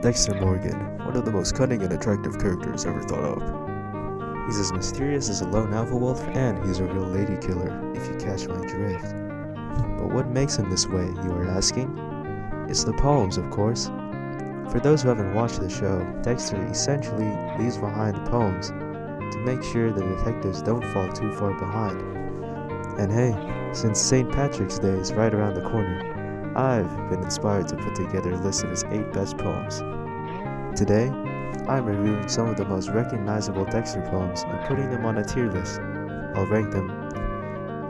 Dexter Morgan, one of the most cunning and attractive characters ever thought of. He's as mysterious as a lone alpha wolf, and he's a real lady killer, if you catch my drift. But what makes him this way, you are asking? It's the poems, of course. For those who haven't watched the show, Dexter essentially leaves behind the poems to make sure the detectives don't fall too far behind. And hey, since St. Patrick's Day is right around the corner, I've been inspired to put together a list of his 8 best poems. Today, I'm reviewing some of the most recognizable Dexter poems and putting them on a tier list. I'll rank them,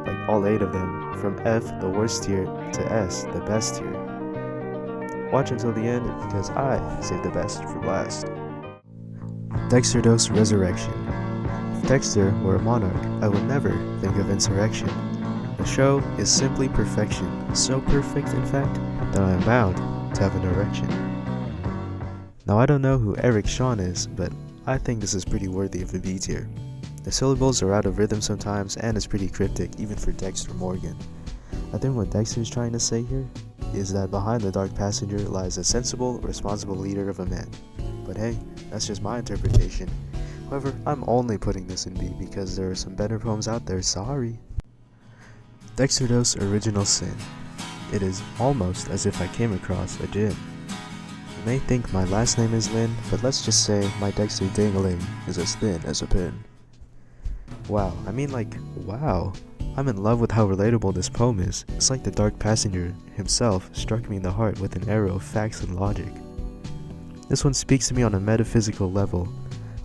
like all 8 of them, from F, the worst tier, to S, the best tier. Watch until the end because I saved the best for last. Dexter Dose Resurrection. If Dexter were a monarch, I would never think of insurrection. The show is simply perfection, so perfect in fact, that I am bound to have an erection. Now I don't know who Eric Shawn is, but I think this is pretty worthy of a B tier. The syllables are out of rhythm sometimes and it's pretty cryptic even for Dexter Morgan. I think what Dexter is trying to say here is that behind the dark passenger lies a sensible, responsible leader of a man. But hey, that's just my interpretation. However, I'm only putting this in B because there are some better poems out there, sorry. Dexter Dose Original Sin. It is almost as if I came across a gin. You may think my last name is Lynn, but let's just say my Dexter Ding-a-ling is as thin as a pin. Wow, I mean like, wow. I'm in love with how relatable this poem is. It's like the dark passenger himself struck me in the heart with an arrow of facts and logic. This one speaks to me on a metaphysical level.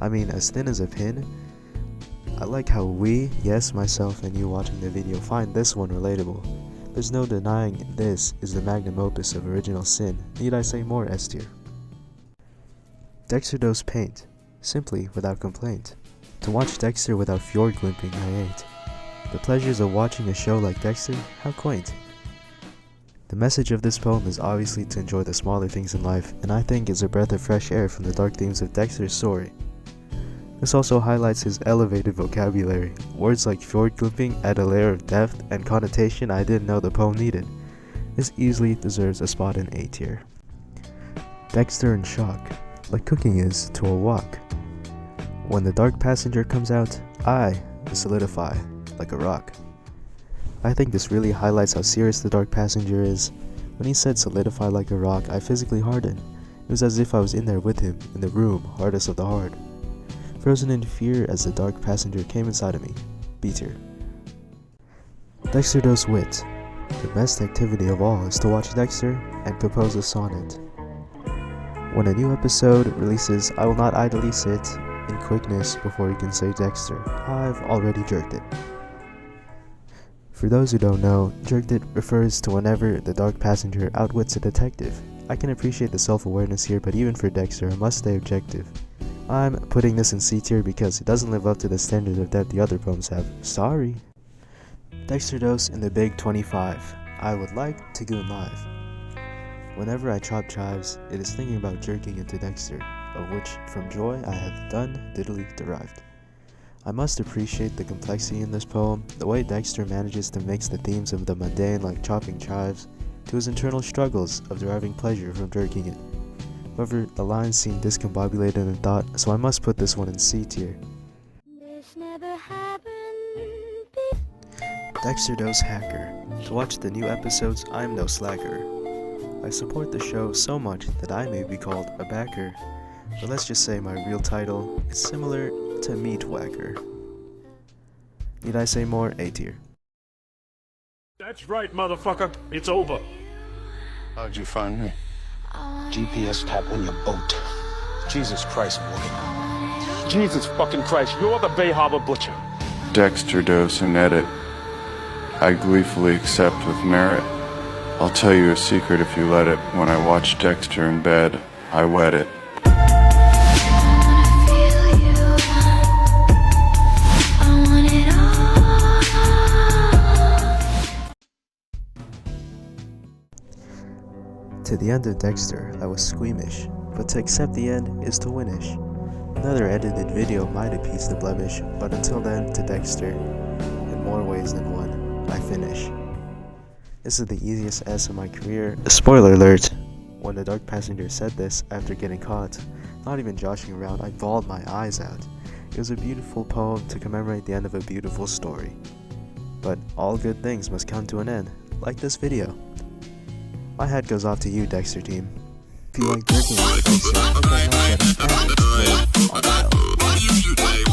I mean, as thin as a pin? I like how we, yes, myself and you watching the video, find this one relatable. There's no denying this is the magnum opus of original sin. Need I say more, S tier? Dexter Dose Paint. Simply without complaint. To watch Dexter without fjord glimping, I ate. The pleasures of watching a show like Dexter, how quaint. The message of this poem is obviously to enjoy the smaller things in life, and I think is a breath of fresh air from the dark themes of Dexter's story. This also highlights his elevated vocabulary. Words like fjord glimping add a layer of depth and connotation I didn't know the poem needed. This easily deserves a spot in A tier. Dexter in shock, like cooking is to a wok. When the dark passenger comes out, I solidify like a rock. I think this really highlights how serious the dark passenger is. When he said solidify like a rock, I physically hardened. It was as if I was in there with him, in the room, hardest of the hard. Frozen in fear as the dark passenger came inside of me. B tier. Dexter Dose Wit. The best activity of all is to watch Dexter and compose a sonnet. When a new episode releases, I will not idly sit in quickness before you can say Dexter. I've already jerked it. For those who don't know, jerked it refers to whenever the dark passenger outwits a detective. I can appreciate the self-awareness here, but even for Dexter, I must stay objective. I'm putting this in C tier because it doesn't live up to the standard of depth the other poems have. Sorry. Dexter Dose in the Big 25. I would like to go live. Whenever I chop chives, it is thinking about jerking into Dexter, of which from joy I have done diddly derived. I must appreciate the complexity in this poem, the way Dexter manages to mix the themes of the mundane like chopping chives to his internal struggles of deriving pleasure from jerking it. However, the lines seem discombobulated in thought, so I must put this one in C tier. Dexter Dose Hacker. To watch the new episodes, I'm no slacker. I support the show so much that I may be called a backer, but let's just say my real title is similar to Meat Whacker. Need I say more? A tier. That's right, motherfucker. It's over. How'd you find me? GPS tap on your boat. Jesus Christ, Morgan. Jesus fucking Christ, you're the Bay Harbor Butcher. Dexter Dose and Edit. I gleefully accept with merit. I'll tell you a secret if you let it. When I watch Dexter in bed, I wet it. To the end of Dexter, I was squeamish, but to accept the end is to winish. Another edited video might appease the blemish, but until then, to Dexter, in more ways than one, I finish. This is the easiest S of my career. Spoiler alert, When the dark passenger said this after getting caught, not even joshing around, I bawled my eyes out. It was a beautiful poem to commemorate the end of a beautiful story. But all good things must come to an end, like this video. My hat goes off to you, Dexter team. If you like jerking off Dexter, hit that like button and subscribe on the bell.